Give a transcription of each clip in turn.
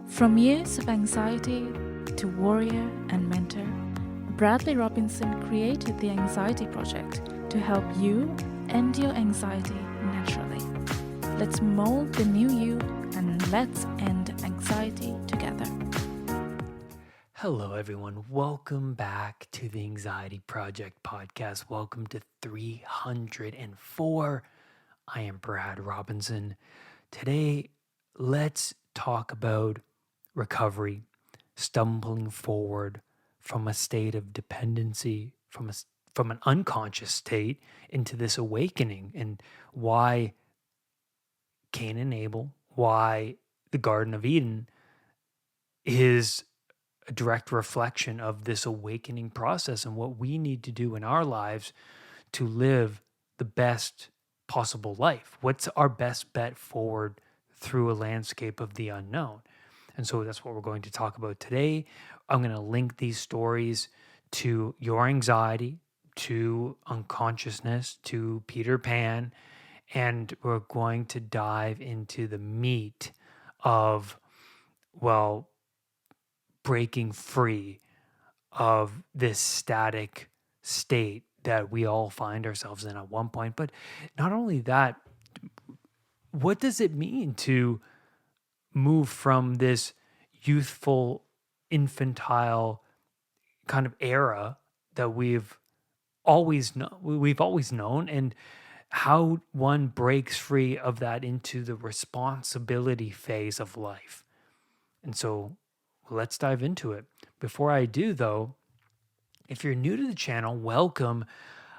From years of anxiety to warrior and mentor, Bradley Robinson created the Anxiety Project to help you end your anxiety naturally. Let's mold the new you and let's end anxiety together. Hello, everyone. Welcome back to the Anxiety Project podcast. Welcome to 304. I am Brad Robinson. Today, let's talk about recovery, stumbling forward from a state of dependency, from an unconscious state into this awakening, and why Cain and Abel, why the Garden of Eden is a direct reflection of this awakening process and what we need to do in our lives to live the best possible life. What's our best bet forward through a landscape of the unknown? And so that's what we're going to talk about today. I'm going to link these stories to your anxiety, to unconsciousness, to Peter Pan, and we're going to dive into the meat of, well, breaking free of this static state that we all find ourselves in at one point. But not only that, what does it mean to move from this youthful, infantile kind of era that we've always known, and how one breaks free of that into the responsibility phase of life? And so let's dive into it. Before I do, though, if you're new to the channel, welcome.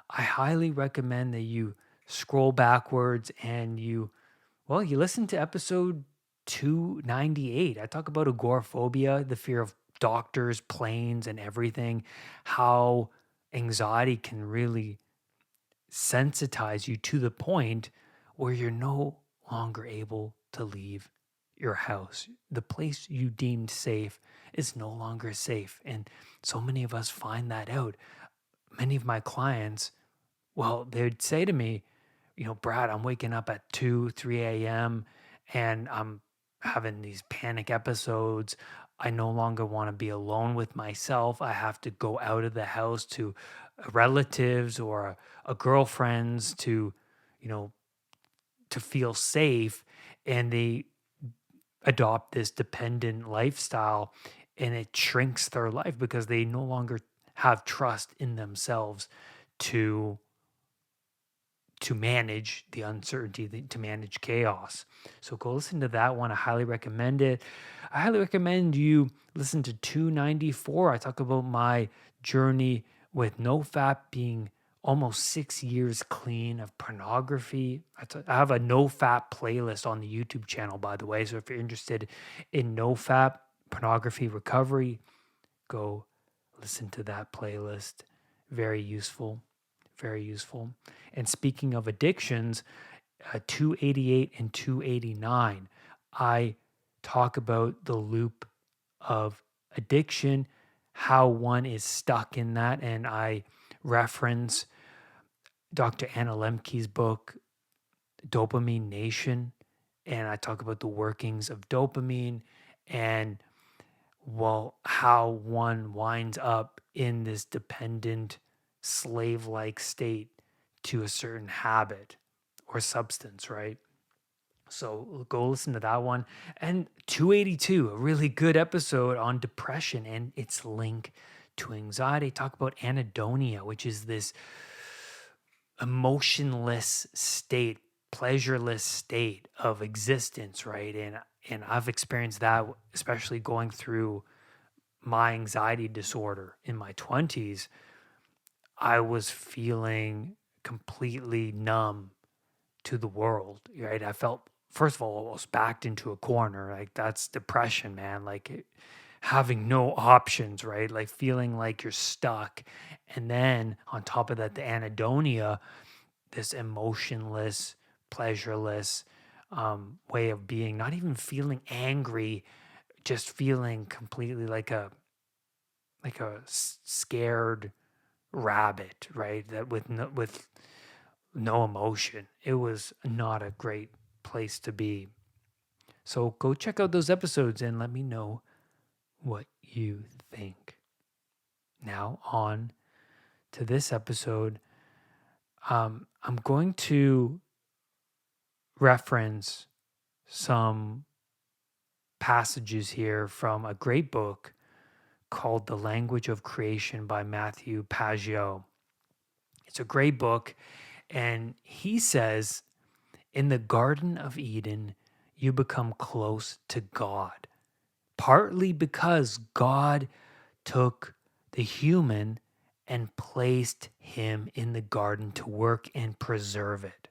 I highly recommend that you scroll backwards and you listen to episode 298. I talk about agoraphobia, the fear of doctors, planes, and everything, how anxiety can really sensitize you to the point where you're no longer able to leave your house. The place you deemed safe is no longer safe. And so many of us find that out. Many of my clients, they'd say to me, Brad, I'm waking up at 2, 3 a.m. and I'm having these panic episodes. I no longer want to be alone with myself. I have to go out of the house to relatives or a girlfriend's to, to feel safe. And they adopt this dependent lifestyle, and it shrinks their life because they no longer have trust in themselves to manage the uncertainty, to manage chaos. So go listen to that one. I highly recommend it. I highly recommend you listen to 294. I talk about my journey with NoFap, being almost 6 years clean of pornography. I have a NoFap playlist on the YouTube channel, by the way. So if you're interested in NoFap, pornography recovery, go listen to that playlist. Very useful. Very useful. And speaking of addictions, 288 and 289, I talk about the loop of addiction, how one is stuck in that. And I reference Dr. Anna Lemke's book, Dopamine Nation. And I talk about the workings of dopamine and, how one winds up in this dependent, slave-like state to a certain habit or substance, right? So go listen to that one. And 282, a really good episode on depression and its link to anxiety. Talk about anhedonia, which is this emotionless state, pleasureless state of existence, right? And I've experienced that, especially going through my anxiety disorder in my 20s. I was feeling completely numb to the world, right? I felt, first of all, I was backed into a corner. Like, that's depression, man. Having no options, right? Like feeling like you're stuck. And then on top of that, the anhedonia, this emotionless, pleasureless way of being, not even feeling angry, just feeling completely like a scared rabbit, right? That with no emotion. It was not a great place to be. So go check out those episodes and let me know what you think. Now, on to this episode. I'm going to reference some passages here from a great book called The Language of Creation by Matthew Pageau. It's a great book, and he says, in the Garden of Eden, you become close to God, partly because God took the human and placed him in the garden to work and preserve it.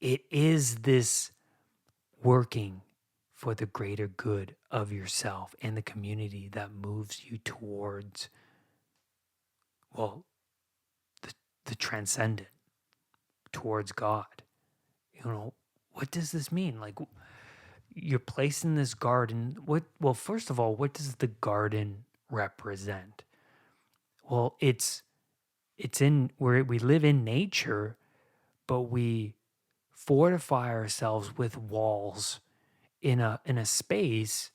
It is this working for the greater good of yourself and the community that moves you towards, well, the transcendent, towards God. What does this mean? Like, you're placed in this garden. Well, first of all, what does the garden represent? Well, it's in where we live in nature, but we fortify ourselves with walls in a space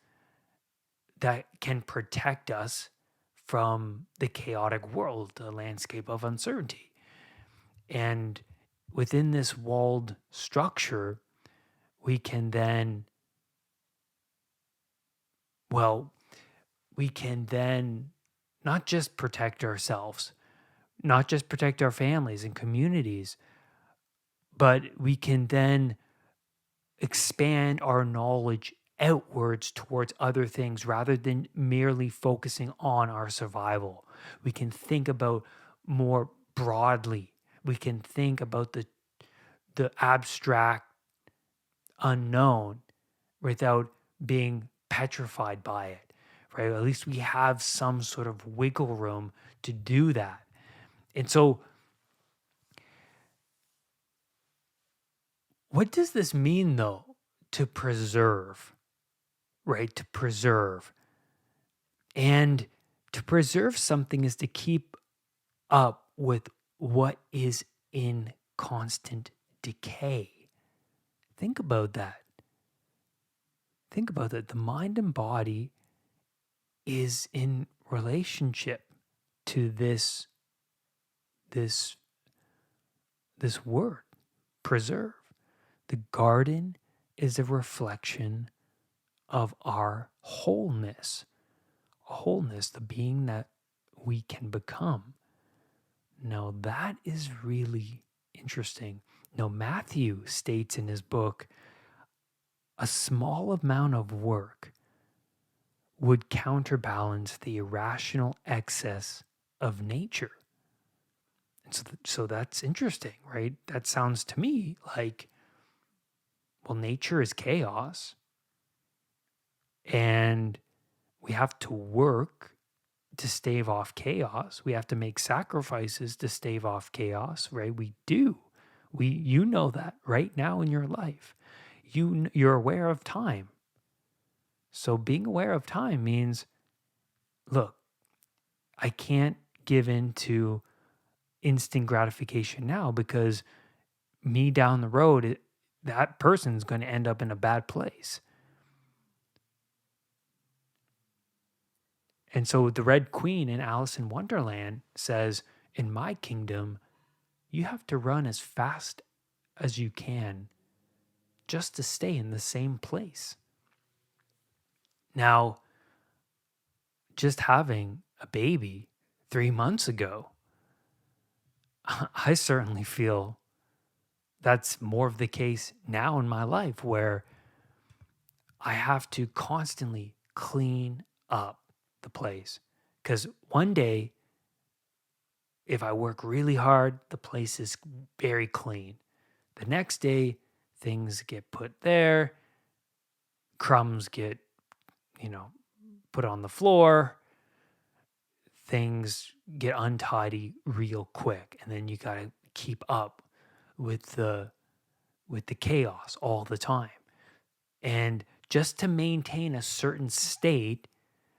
that can protect us from the chaotic world, the landscape of uncertainty. And within this walled structure, we can then, not just protect ourselves, not just protect our families and communities, but we can then expand our knowledge outwards towards other things rather than merely focusing on our survival. We can think about more broadly. We can think about the abstract unknown without being petrified by it, right? At least we have some sort of wiggle room to do that. And so, what does this mean, though, to preserve, right? To preserve. And to preserve something is to keep up with what is in constant decay. Think about that. Think about that. The mind and body is in relationship to this word, preserve. The garden is a reflection of our wholeness, the being that we can become. Now, that is really interesting. Now, Matthew states in his book, a small amount of work would counterbalance the irrational excess of nature. And so that's interesting, right? That sounds to me like, well, nature is chaos, and we have to work to stave off chaos. We have to make sacrifices to stave off chaos, right? We do. You know that right now in your life. You're aware of time. So being aware of time means, look, I can't give in to instant gratification now, because me down the road, that person's going to end up in a bad place. And so the Red Queen in Alice in Wonderland says, in my kingdom, you have to run as fast as you can just to stay in the same place. Now, just having a baby 3 months ago, I certainly feel that's more of the case now in my life, where I have to constantly clean up the place. Because one day, if I work really hard, the place is very clean. The next day, things get put there, crumbs get, put on the floor, things get untidy real quick, and then you got to keep up with the chaos all the time. And just to maintain a certain state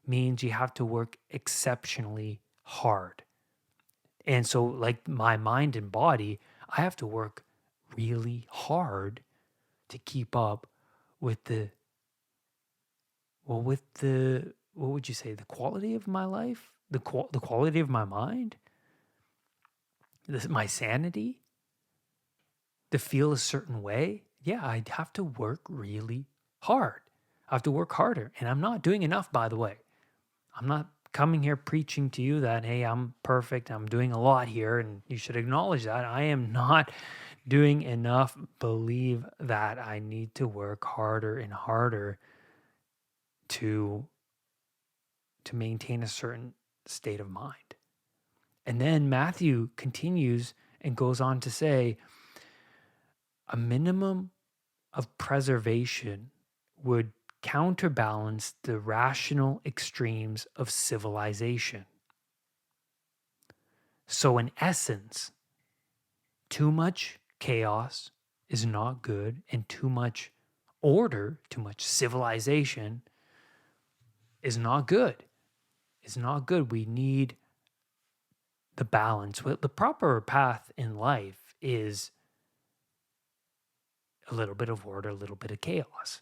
means you have to work exceptionally hard. And so, like my mind and body, I have to work really hard to keep up with what would you say, the quality of my life, the quality of my mind, my sanity, to feel a certain way. Yeah, I'd have to work really hard. I have to work harder, and I'm not doing enough, by the way. I'm not coming here preaching to you that, hey, I'm perfect, I'm doing a lot here, and you should acknowledge that. I am not doing enough. Believe that I need to work harder and harder to maintain a certain state of mind. And then Matthew continues and goes on to say, a minimum of preservation would counterbalance the rational extremes of civilization. So, in essence, too much chaos is not good, and too much order, too much civilization is not good. It's not good. We need the balance. The proper path in life is a little bit of order, a little bit of chaos.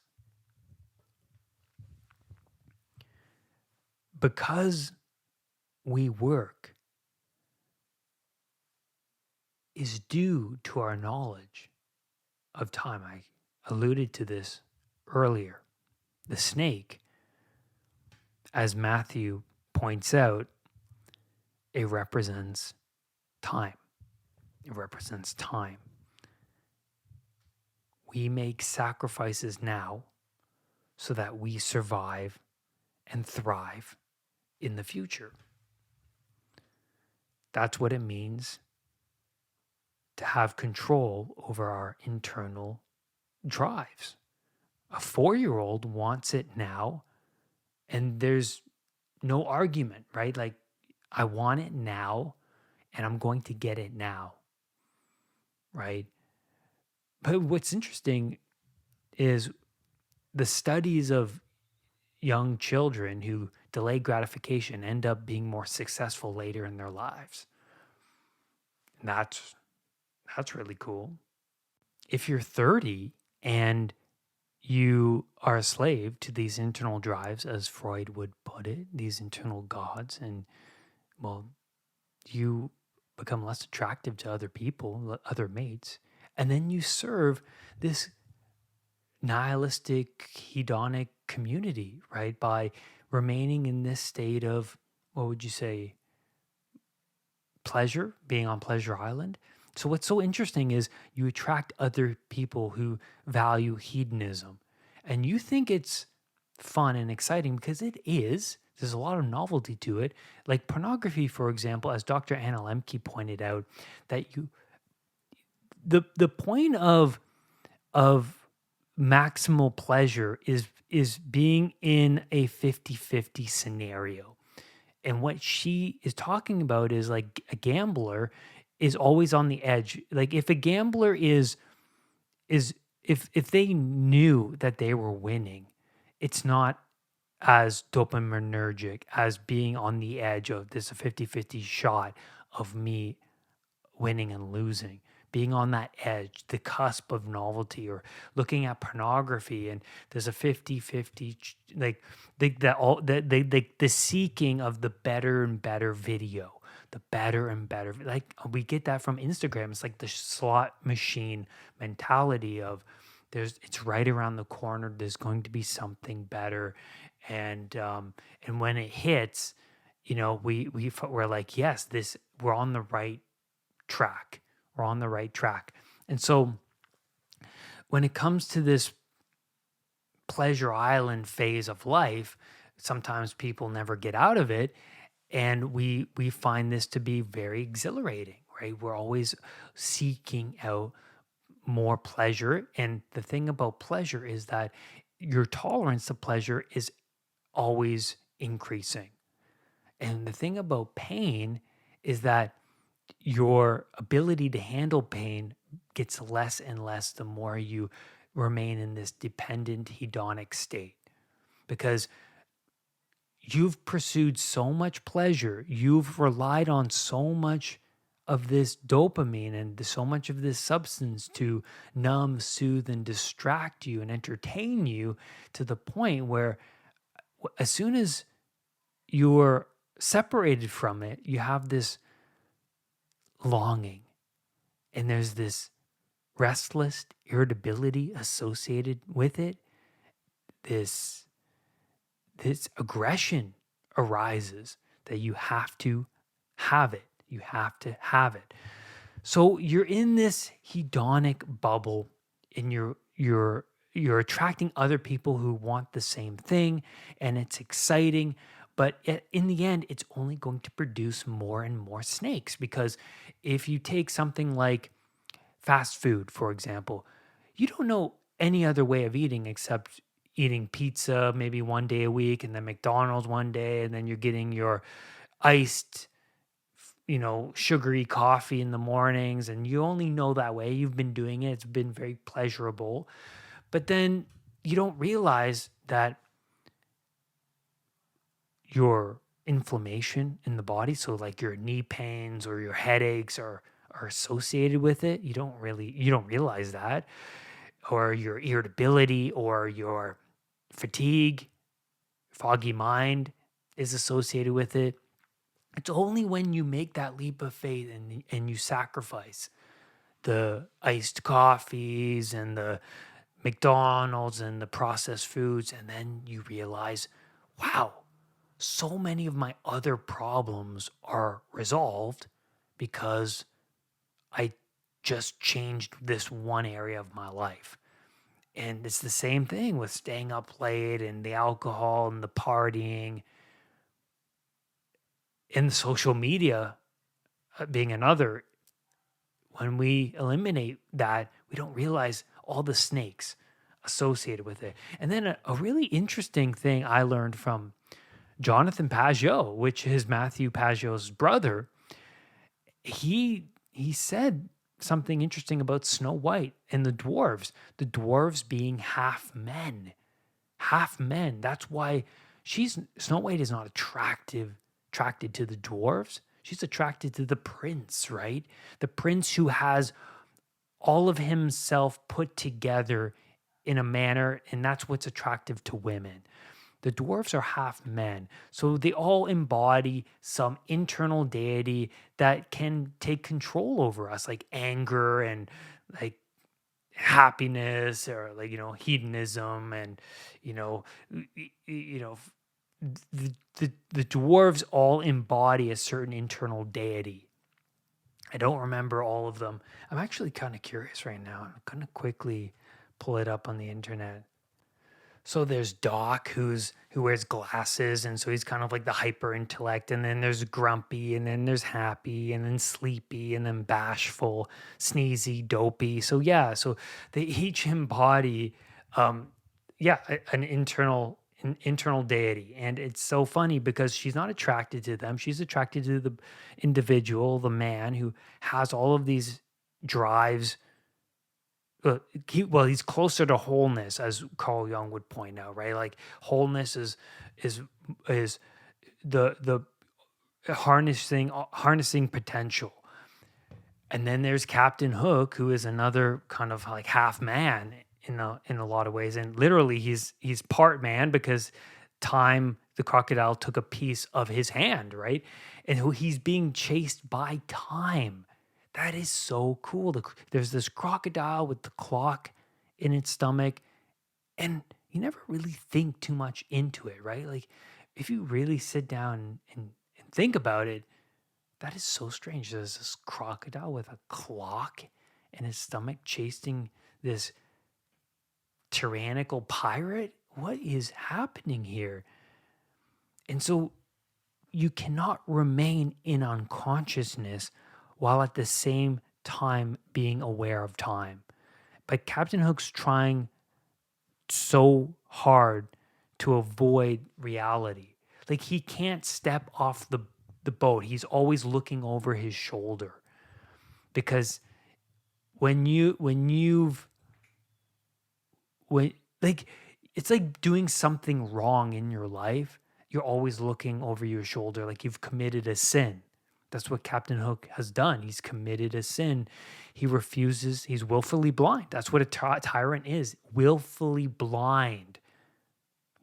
Because we work is due to our knowledge of time. I alluded to this earlier. The snake, as Matthew points out, it represents time. It represents time. We make sacrifices now so that we survive and thrive in the future. That's what it means to have control over our internal drives. A 4-year-old wants it now, and there's no argument, right? Like, I want it now, and I'm going to get it now, right? But what's interesting is the studies of young children who delay gratification end up being more successful later in their lives. And that's really cool. If you're 30 and you are a slave to these internal drives, as Freud would put it, these internal gods, and well, you become less attractive to other people, other mates, and then you serve this nihilistic, hedonic community, right? By remaining in this state of, what would you say, pleasure, being on Pleasure Island. So what's so interesting is you attract other people who value hedonism, and you think it's fun and exciting because it is. There's a lot of novelty to it. Like pornography, for example, as Dr. Anna Lemke pointed out, that the point of maximal pleasure is being in a 50-50 scenario. And what she is talking about is like a gambler is always on the edge. Like if a gambler is if they knew that they were winning, it's not as dopaminergic as being on the edge of this 50-50 shot of me winning and losing, being on that edge, the cusp of novelty, or looking at pornography and there's a 50-50, like the seeking of the better and better video, the better and better. Like we get that from Instagram. It's like the slot machine mentality of it's right around the corner. There's going to be something better. And when it hits, we're like, yes, we're on the right track. We're on the right track. And so when it comes to this pleasure island phase of life, sometimes people never get out of it. And we find this to be very exhilarating, right? We're always seeking out more pleasure. And the thing about pleasure is that your tolerance to pleasure is always increasing. And the thing about pain is that your ability to handle pain gets less and less the more you remain in this dependent hedonic state, because you've pursued so much pleasure, you've relied on so much of this dopamine and so much of this substance to numb, soothe, and distract you and entertain you to the point where as soon as you're separated from it, you have this longing and there's this restless irritability associated with it. This aggression arises that you have to have it. You have to have it. So you're in this hedonic bubble and you're attracting other people who want the same thing, and it's exciting, but in the end it's only going to produce more and more snakes. Because if you take something like fast food, for example, you don't know any other way of eating except eating pizza maybe one day a week and then McDonald's one day, and then you're getting your iced, sugary coffee in the mornings, and you only know that way. You've been doing it. It's been very pleasurable. But then you don't realize that your inflammation in the body, so like your knee pains or your headaches are associated with it. You don't realize that. Or your irritability or your fatigue, foggy mind is associated with it. It's only when you make that leap of faith and you sacrifice the iced coffees and the McDonald's and the processed foods, and then you realize, wow, so many of my other problems are resolved because I just changed this one area of my life. And it's the same thing with staying up late and the alcohol and the partying and the social media being another. When we eliminate that, we don't realize all the snakes associated with it. And then a really interesting thing I learned from Jonathan Pajot, which is Matthew Pajot's brother, he said something interesting about Snow White and the dwarves being half men. Half men. That's why Snow White is not attracted to the dwarves. She's attracted to the prince, right? The prince who has all of himself put together in a manner, and that's what's attractive to women. The dwarves are half men, so they all embody some internal deity that can take control over us, like anger and like happiness, or like hedonism, and you know you know the dwarves all embody a certain internal deity. I don't remember all of them. I'm actually kind of curious right now. I'm going to quickly pull it up on the internet. So there's Doc, who wears glasses, and so he's kind of like the hyper intellect. And then there's Grumpy, and then there's Happy, and then Sleepy, and then Bashful, Sneezy, Dopey. So yeah, so they each embody, an internal deity. And it's so funny because she's not attracted to them. She's attracted to the individual, the man who has all of these drives. He's closer to wholeness, as Carl Jung would point out, right? Like wholeness is the harnessing potential. And then there's Captain Hook, who is another kind of like half man in a lot of ways, and literally he's part man because time, the crocodile, took a piece of his hand, right? And who he's being chased by time. That is so cool. There's this crocodile with the clock in its stomach, and you never really think too much into it, right? Like, if you really sit down and think about it, that is so strange. There's this crocodile with a clock in his stomach chasing this tyrannical pirate. What is happening here? And so you cannot remain in unconsciousness while at the same time being aware of time. But Captain Hook's trying so hard to avoid reality. Like, he can't step off the boat. He's always looking over his shoulder. Because it's like doing something wrong in your life. You're always looking over your shoulder, like you've committed a sin. That's what Captain Hook has done. He's committed a sin. He refuses, he's willfully blind. That's what a tyrant is, willfully blind.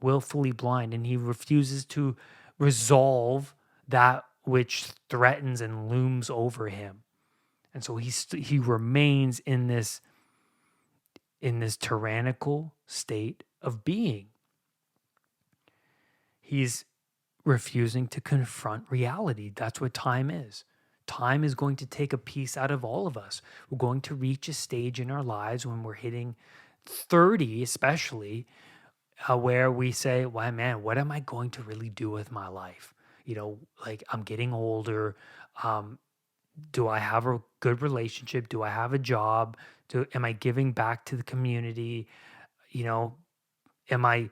Willfully blind. And he refuses to resolve that which threatens and looms over him. And so he remains in this tyrannical state of being. He's refusing to confront reality. That's what time is. Time is going to take a piece out of all of us. We're going to reach a stage in our lives when we're hitting 30, especially, where we say, well, man, what am I going to really do with my life? Like, I'm getting older. Do I have a good relationship? Do I have a job? Am I giving back to the community? Am I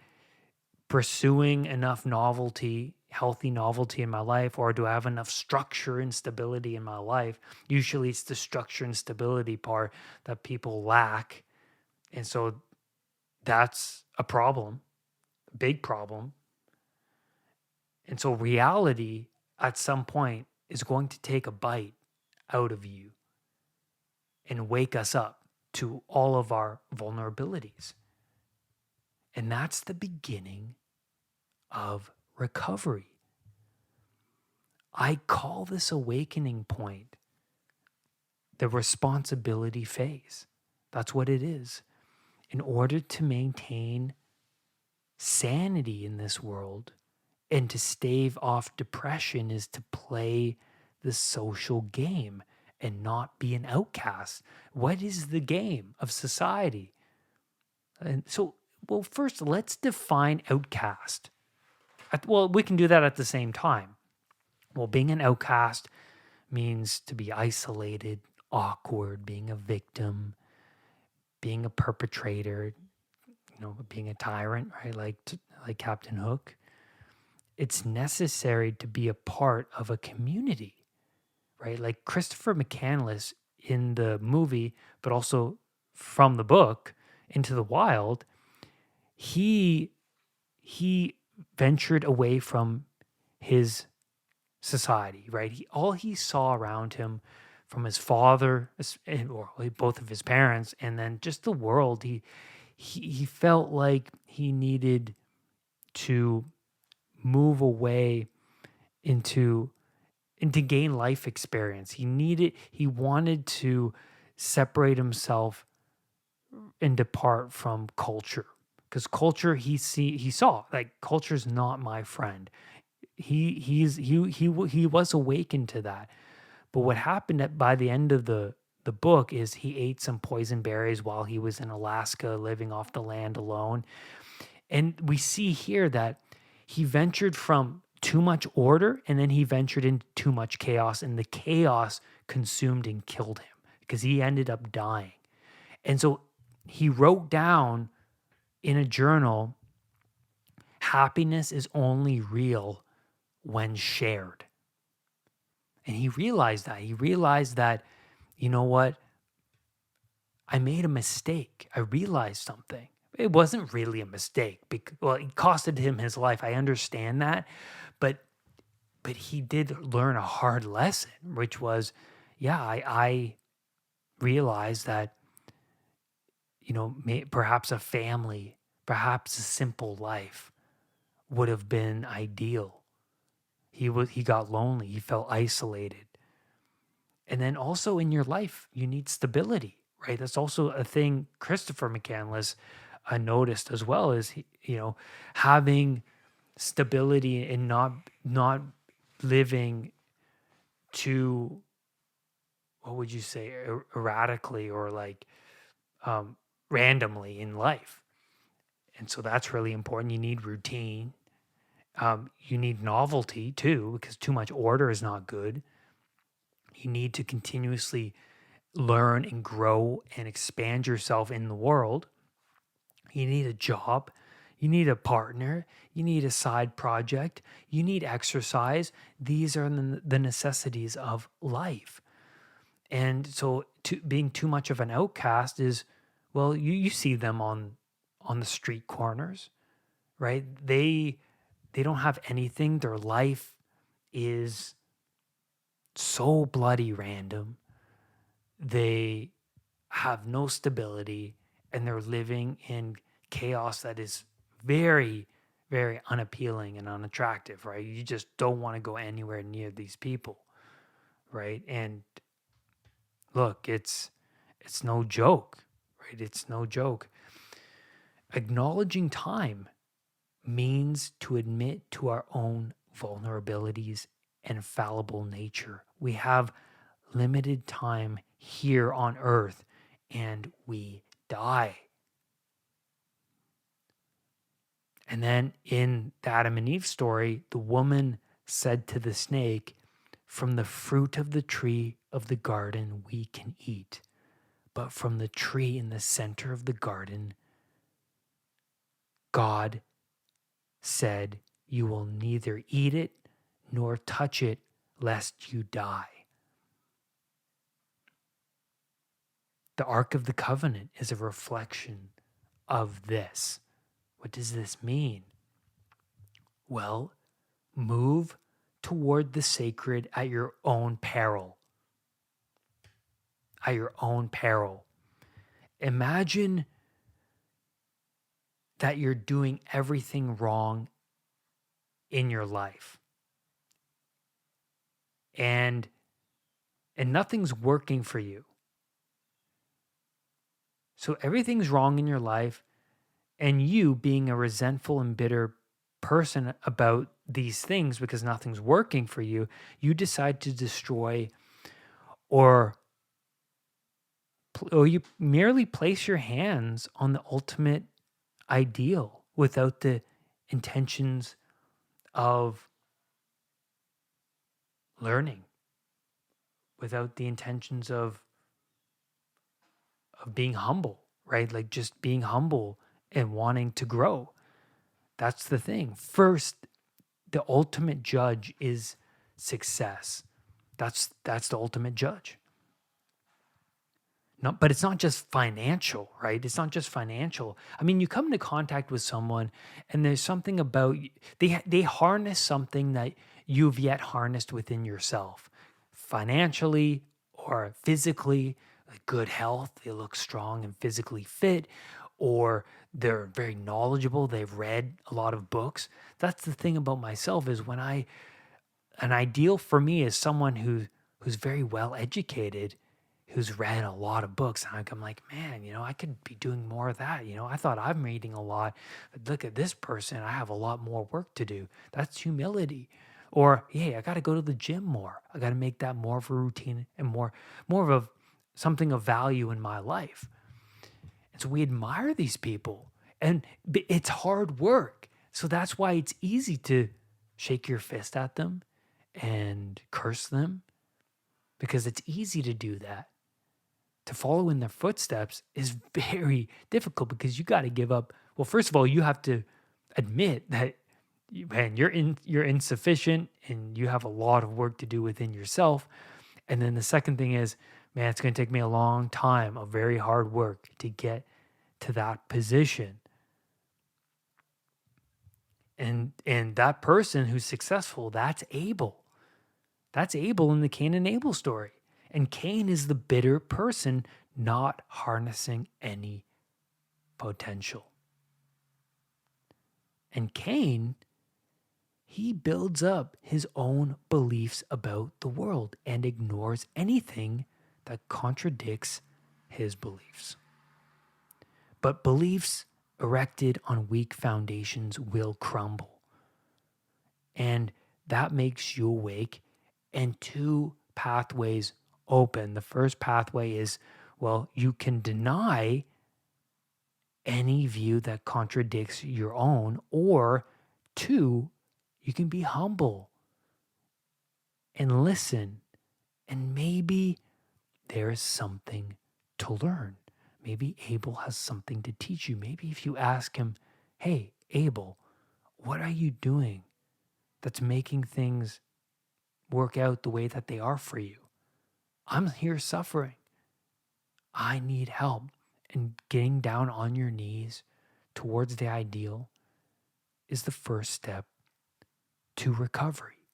pursuing enough novelty, healthy novelty in my life, or do I have enough structure and stability in my life? Usually it's the structure and stability part that people lack. And so that's a problem, a big problem. And so reality at some point is going to take a bite out of you and wake us up to all of our vulnerabilities. And that's the beginning of recovery. I call this awakening point the responsibility phase. That's what it is. In order to maintain sanity in this world and to stave off depression is to play the social game and not be an outcast. What is the game of society? And so, well, first, let's define outcast. Well, we can do that at the same time. Well, being an outcast means to be isolated, awkward, being a victim, being a perpetrator, being a tyrant, right? Like Captain Hook. It's necessary to be a part of a community, right? Like Christopher McCandless in the movie, but also from the book, Into the Wild, he ventured away from his society, right? All he saw around him from his father, or both of his parents, and then just the world, he felt like he needed to move away into gain life experience. He wanted to separate himself and depart from culture, because culture he saw like culture's not my friend. He was awakened to that. But what happened by the end of the book is he ate some poison berries while he was in Alaska living off the land alone. And we see here that he ventured from too much order, and then he ventured into too much chaos, and the chaos consumed and killed him because he ended up dying. And so he wrote down in a journal, happiness is only real when shared. And he realized that. You know what? I made a mistake. I realized something. It wasn't really a mistake. Well, it costed him his life. I understand that. But he did learn a hard lesson, which was, I realized that, perhaps a family, perhaps a simple life would have been ideal. He got lonely. He felt isolated. And then also in your life, you need stability, right? That's also a thing Christopher McCandless noticed as well, is having stability and not living too, what would you say, erratically or like randomly in life. And so that's really important. You need routine. You need novelty too, because too much order is not good. You need to continuously learn and grow and expand yourself in the world. You need a job. You need a partner. You need a side project. You need exercise. These are the necessities of life. And so being too much of an outcast is, well, you see them on the street corners, right? They don't have anything. Their life is so bloody random. They have no stability and they're living in chaos that is very, very unappealing and unattractive, right? You just don't want to go anywhere near these people, right? And look, it's no joke, right? It's no joke. Acknowledging time means to admit to our own vulnerabilities and fallible nature. We have limited time here on earth and we die. And then in the Adam and Eve story, the woman said to the snake, "From the fruit of the tree of the garden we can eat, but from the tree in the center of the garden, God said, you will neither eat it nor touch it, lest you die." The Ark of the Covenant is a reflection of this. What does this mean? Well, move toward the sacred at your own peril. At your own peril. Imagine that you're doing everything wrong in your life. And nothing's working for you. So everything's wrong in your life, and you being a resentful and bitter person about these things because nothing's working for you, you decide to destroy or you merely place your hands on the ultimate ideal without the intentions of learning, without the intentions of being humble, right? Like just being humble and wanting to grow. That's the thing. First, the ultimate judge is success. That's the ultimate judge. No, but it's not just financial, right? It's not just financial. I mean, you come into contact with someone and there's something about they harness something that you've yet harnessed within yourself. Financially or physically, like good health, they look strong and physically fit, or they're very knowledgeable, they've read a lot of books. That's the thing about myself is an ideal for me is someone who's very well educated, who's read a lot of books. And I'm like, man, I could be doing more of that. I thought I'm reading a lot, but look at this person. I have a lot more work to do. That's humility. Or, hey, I got to go to the gym more. I got to make that more of a routine and more of something of value in my life. And so we admire these people, and it's hard work. So that's why it's easy to shake your fist at them and curse them, because it's easy to do that. To follow in their footsteps is very difficult because you got to give up. Well, first of all, you have to admit that, man, you're insufficient and you have a lot of work to do within yourself. And then the second thing is, man, it's going to take me a long time of very hard work to get to that position. And that person who's successful, that's Abel. That's Abel in the Cain and Abel story. And Cain is the bitter person not harnessing any potential. And Cain, he builds up his own beliefs about the world and ignores anything that contradicts his beliefs. But beliefs erected on weak foundations will crumble. And that makes you awake, and two pathways open. The first pathway is, well, you can deny any view that contradicts your own, or two, you can be humble and listen, and maybe there's something to learn. Maybe Abel has something to teach you. Maybe if you ask him, hey, Abel, what are you doing that's making things work out the way that they are for you? I'm here suffering. I need help. And getting down on your knees towards the ideal is the first step to recovery.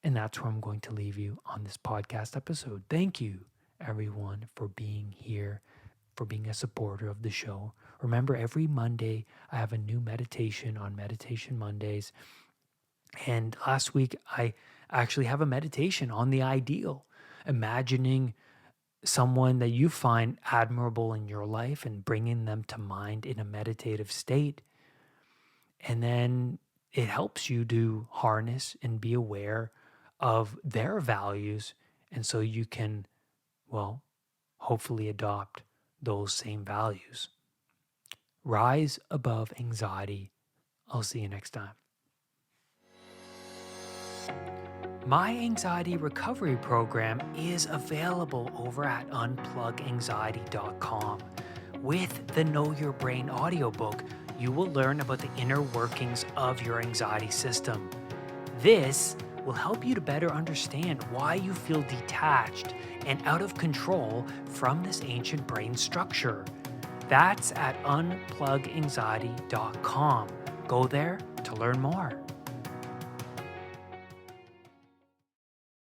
And that's where I'm going to leave you on this podcast episode. Thank you, everyone, for being here, for being a supporter of the show. Remember, every Monday, I have a new meditation on Meditation Mondays. And last week, I actually have a meditation on the ideal, imagining someone that you find admirable in your life and bringing them to mind in a meditative state. And then it helps you to harness and be aware of their values. And so you can, well, hopefully adopt those same values. Rise above anxiety. I'll see you next time. My anxiety recovery program is available over at unpluganxiety.com. With the Know Your Brain audiobook, you will learn about the inner workings of your anxiety system. This will help you to better understand why you feel detached and out of control from this ancient brain structure. That's at unpluganxiety.com. Go there to learn more.